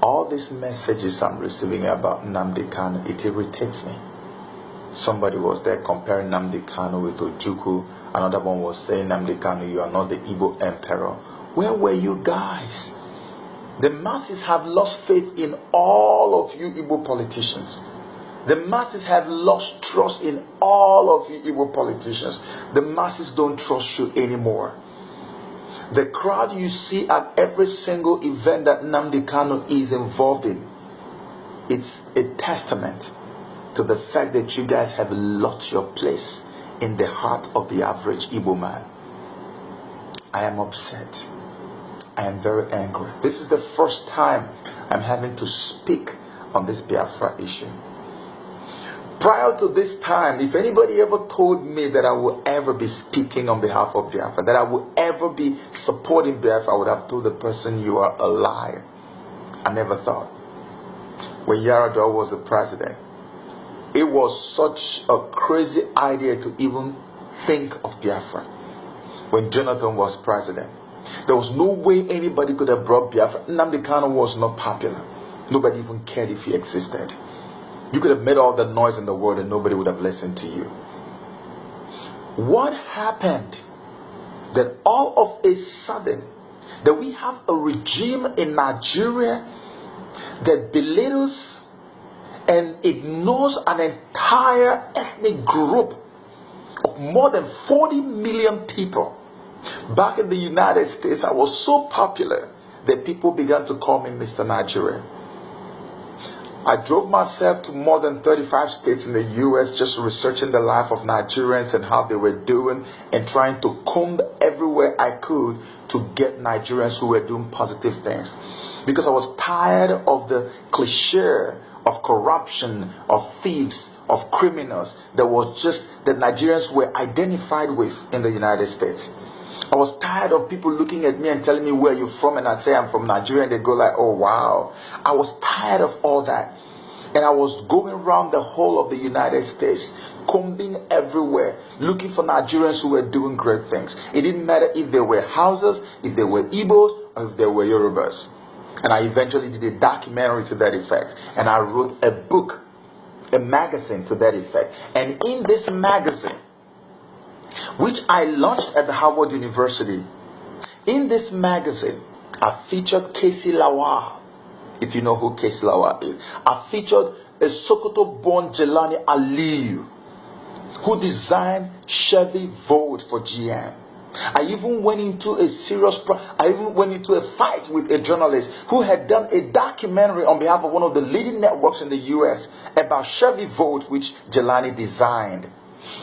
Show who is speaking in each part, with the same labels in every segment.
Speaker 1: All these messages I'm receiving about Nnamdi Kanu, it irritates me. Somebody was there comparing Nnamdi Kanu with Ojukwu. Another one was saying, Nnamdi Kanu, you are not the Igbo emperor. Where were you guys? The masses have lost faith in all of you Igbo politicians. The masses have lost trust in all of you Igbo politicians. The masses don't trust you anymore. The crowd you see at every single event that Nnamdi Kanu is involved in, it's a testament to the fact that you guys have lost your place in the heart of the average Igbo man. I am upset. I am very angry. This is the first time I'm having to speak on this Biafra issue. Prior to this time, if anybody ever told me that I will ever be speaking on behalf of Biafra, that I will ever be supporting Biafra, I would have told the person, you are a liar. I never thought. When Yaradua was the president, it was such a crazy idea to even think of Biafra. When Jonathan was president, there was no way anybody could have brought Biafra. Nnamdi Kanu was not popular. Nobody even cared if he existed. You could have made all the noise in the world and nobody would have listened to you. What happened that all of a sudden that we have a regime in Nigeria that belittles and ignores an entire ethnic group of more than 40 million people? Back in the United States, I was so popular that people began to call me Mr. Nigeria. I drove myself to more than 35 states in the US just researching the life of Nigerians and how they were doing and trying to comb everywhere I could to get Nigerians who were doing positive things. Because I was tired of the cliche of corruption, of thieves, of criminals that was just that Nigerians were identified with in the United States. I was tired of people looking at me and telling me where you're from, and I'd say I'm from Nigeria, and they go like, oh wow. I was tired of all that. And I was going around the whole of the United States, combing everywhere, looking for Nigerians who were doing great things. It didn't matter if they were Hausas, if they were Igbos, or if they were Yorubas. And I eventually did a documentary to that effect. And I wrote a book, a magazine to that effect. And in this magazine, which I launched at the Harvard University, in this magazine, I featured Casey Lawal. If you know who Casey Lawal is, I featured a Sokoto-born Jelani Aliyu, who designed Chevy Volt for GM. I even went into a fight with a journalist who had done a documentary on behalf of one of the leading networks in the US about Chevy Volt, which Jelani designed.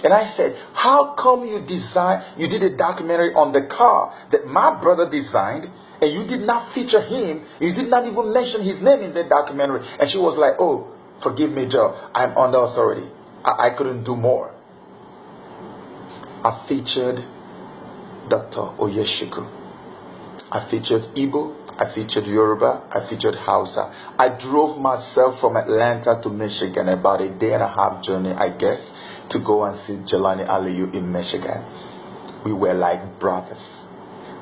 Speaker 1: And I said, how come you did a documentary on the car that my brother designed, and you did not feature him, you did not even mention his name in the documentary? And she was like, oh, forgive me, Joe, I'm under authority. I couldn't do more. I featured Dr. Okechukwu. I featured Igbo, I featured Yoruba, I featured Hausa. I drove myself from Atlanta to Michigan, about a day and a half journey, I guess, to go and see Jelani Aliyu in Michigan. We were like brothers.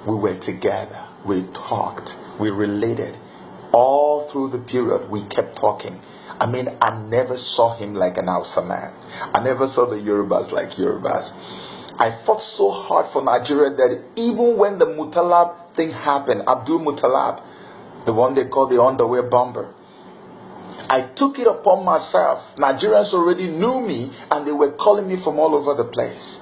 Speaker 1: We were together. We talked. We related. All through the period, we kept talking. I mean, I never saw him like an Hausa man. I never saw the Yorubas like Yorubas. I fought so hard for Nigeria that even when the Mutalab thing happened, Abdul Mutalab, the one they call the underwear bomber, I took it upon myself. Nigerians already knew me and they were calling me from all over the place.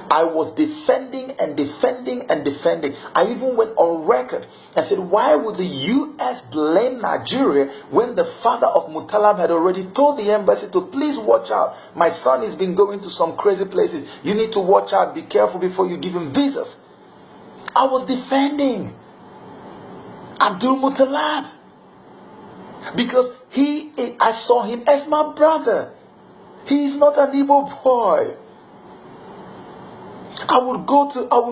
Speaker 1: I was defending and defending and defending. I even went on record and said, why would the US blame Nigeria when the father of Mutalab had already told the embassy to please watch out. My son has been going to some crazy places. You need to watch out. Be careful before you give him visas. I was defending Abdul Mutalab because I saw him as my brother. He is not an Igbo boy. I would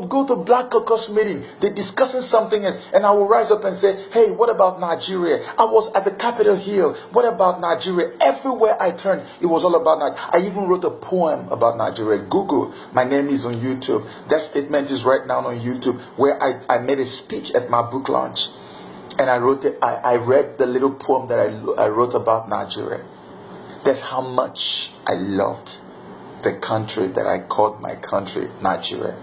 Speaker 1: go to Black Caucus meeting. They're discussing something else, and I would rise up and say, hey, what about Nigeria? I was at the Capitol Hill. What about Nigeria? Everywhere I turned, it was all about Nigeria. I even wrote a poem about Nigeria. Google. My name is on YouTube. That statement is right now on YouTube, where I made a speech at my book launch. And I read the little poem that I wrote about Nigeria. That's how much I loved the country that I called my country, Nigeria.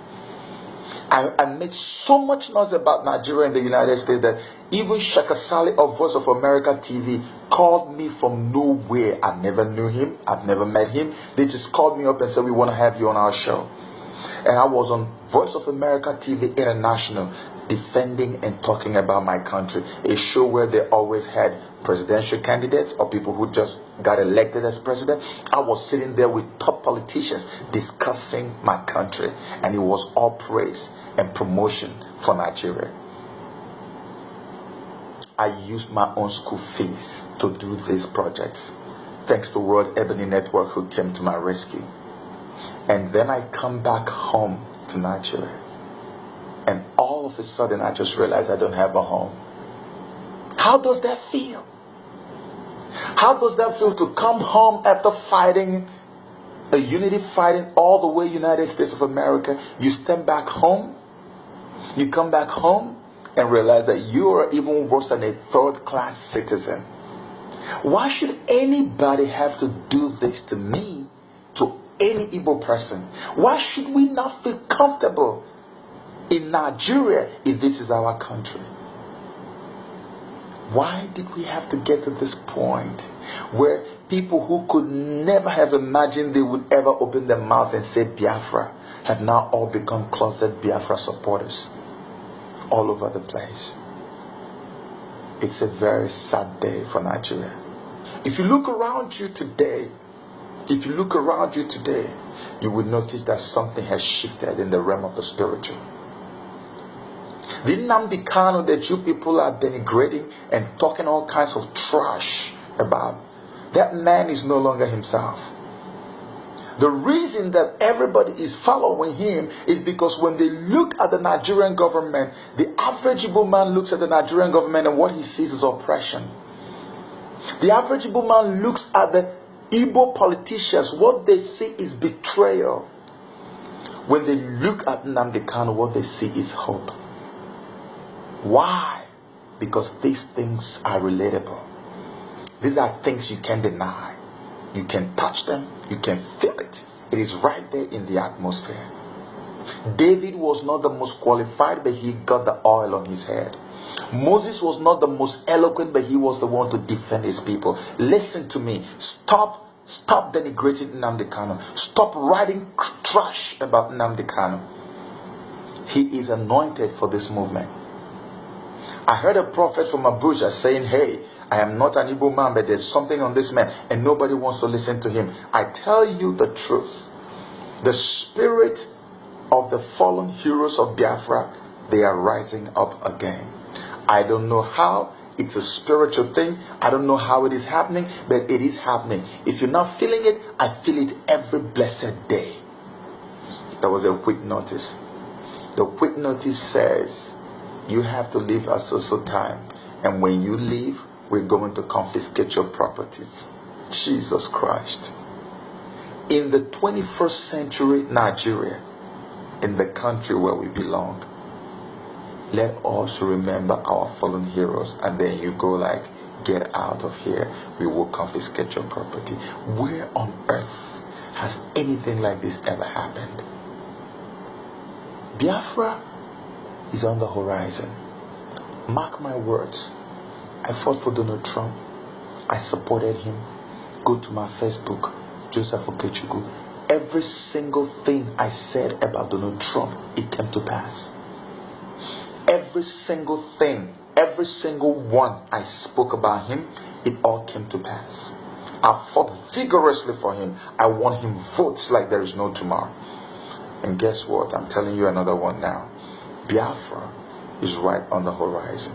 Speaker 1: I made so much noise about Nigeria in the United States that even Shakasali of Voice of America TV called me from nowhere. I never knew him. I've never met him. They just called me up and said, we want to have you on our show. And I was on Voice of America TV International defending and talking about my country. A show where they always had presidential candidates or people who just got elected as president. I was sitting there with top politicians discussing my country. And it was all praise and promotion for Nigeria. I used my own school fees to do these projects. Thanks to World Ebony Network who came to my rescue. And then I come back home to Nigeria. And all of a sudden I just realized I don't have a home. How does that feel? How does that feel to come home after fighting a unity fighting all the way United States of America? You step back home. You come back home and realize that you are even worse than a third-class citizen. Why should anybody have to do this to me, to any Igbo person? Why should we not feel comfortable in Nigeria if this is our country? Why did we have to get to this point where people who could never have imagined they would ever open their mouth and say Biafra have now all become closet Biafra supporters all over the place? It's a very sad day for Nigeria. If you look around you today, you will notice that something has shifted in the realm of the spiritual. The Nnamdi Kanu that you people are denigrating and talking all kinds of trash about, that man is no longer himself. The reason that everybody is following him is because when they look at the Nigerian government, the average Igbo man looks at the Nigerian government and what he sees is oppression. The average Igbo man looks at the Igbo politicians, what they see is betrayal. When they look at Nnamdi Kanu, what they see is hope. Why? Because these things are relatable. These are things you can't deny. You can touch them. You can feel it. It is right there in the atmosphere. David was not the most qualified, but he got the oil on his head. Moses was not the most eloquent, but he was the one to defend his people. Listen to me. Stop denigrating Nnamdi Kanu. Stop writing trash about Nnamdi Kanu. He is anointed for this movement. I heard a prophet from Abuja saying, hey, I am not an Igbo man, but there's something on this man, and nobody wants to listen to him. I tell you the truth. The spirit of the fallen heroes of Biafra, they are rising up again. I don't know how. It's a spiritual thing. I don't know how it is happening, but it is happening. If you're not feeling it, I feel it every blessed day. There was a quick notice. The quick notice says, you have to leave at so time. And when you leave, we're going to confiscate your properties. Jesus Christ. In the 21st century Nigeria, in the country where we belong, let us remember our fallen heroes. And then you go like, get out of here. We will confiscate your property. Where on earth has anything like this ever happened? Biafra is on the horizon. Mark my words. I fought for Donald Trump. I supported him. Go to my Facebook, Joe Okechukwu. Every single thing I said about Donald Trump, it came to pass. Every single thing, every single one I spoke about him, it all came to pass. I fought vigorously for him. I won him votes like there is no tomorrow. And guess what? I'm telling you another one now. Biafra is right on the horizon.